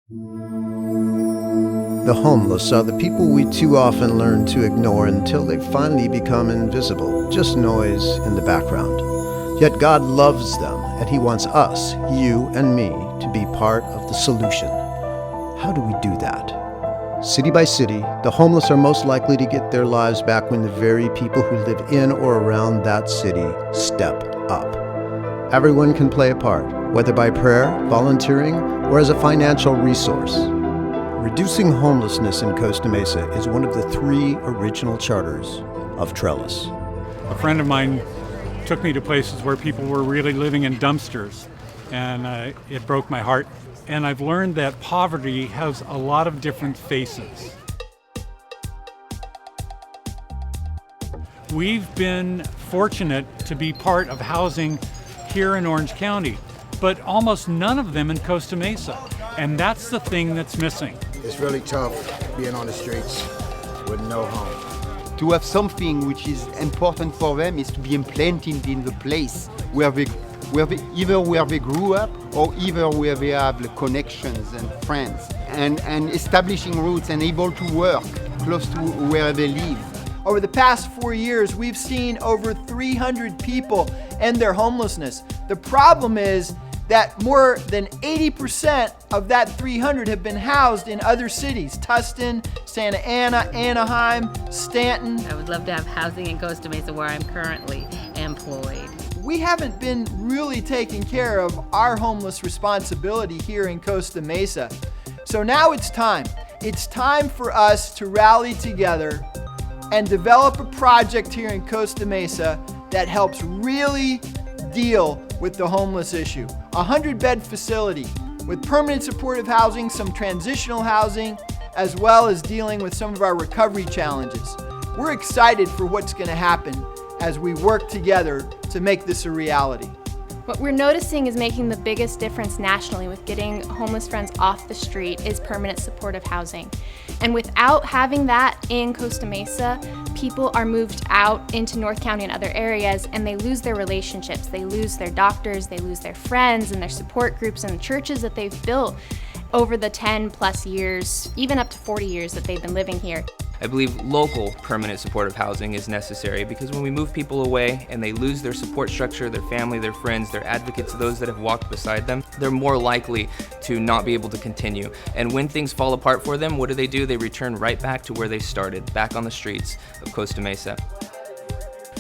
The homeless are the people we too often learn to ignore until they finally become invisible, just noise in the background. Yet God loves them, and He wants us, you and me, to be part of the solution. How do we do that? City by city, the homeless are most likely to get their lives back when the very people who live in or around that city step up. Everyone can play a part, whether by prayer, volunteering, or as a financial resource. Reducing homelessness in Costa Mesa is one of the 3 original charters of Trellis. A friend of mine took me to places where people were really living in dumpsters, and it broke my heart. And I've learned that poverty has a lot of different faces. We've been fortunate to be part of housing here in Orange County, but almost none of them in Costa Mesa. And that's the thing that's missing. It's really tough being on the streets with no home. To have something which is important for them is to be implanted in the place where they either where they grew up or either where they have the connections and friends, and establishing roots and able to work close to where they live. Over the past 4 years, we've seen over 300 people end their homelessness. The problem is that more than 80% of that 300 have been housed in other cities: Tustin, Santa Ana, Anaheim, Stanton. I would love to have housing in Costa Mesa where I'm currently employed. We haven't been really taking care of our homeless responsibility here in Costa Mesa. So now it's time. It's time for us to rally together and develop a project here in Costa Mesa that helps really deal with the homeless issue. A 100-bed facility with permanent supportive housing, some transitional housing, as well as dealing with some of our recovery challenges. We're excited for what's going to happen as we work together to make this a reality. What we're noticing is making the biggest difference nationally with getting homeless friends off the street is permanent supportive housing. And without having that in Costa Mesa, people are moved out into North County and other areas, and they lose their relationships. They lose their doctors, they lose their friends and their support groups and the churches that they've built over the 10 plus years, even up to 40 years that they've been living here. I believe local permanent supportive housing is necessary because when we move people away and they lose their support structure, their family, their friends, their advocates, those that have walked beside them, they're more likely to not be able to continue. And when things fall apart for them, what do? They return right back to where they started, back on the streets of Costa Mesa.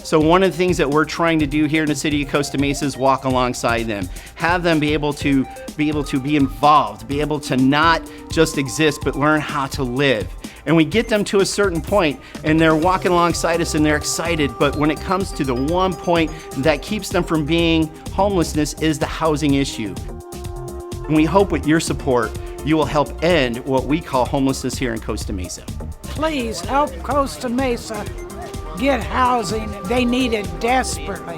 So one of the things that we're trying to do here in the city of Costa Mesa is walk alongside them, have them be able to be involved, be able to not just exist, but learn how to live. And we get them to a certain point and they're walking alongside us and they're excited, but when it comes to the one point that keeps them from being homelessness is the housing issue. And we hope with your support, you will help end what we call homelessness here in Costa Mesa. Please help Costa Mesa get housing. They need it desperately.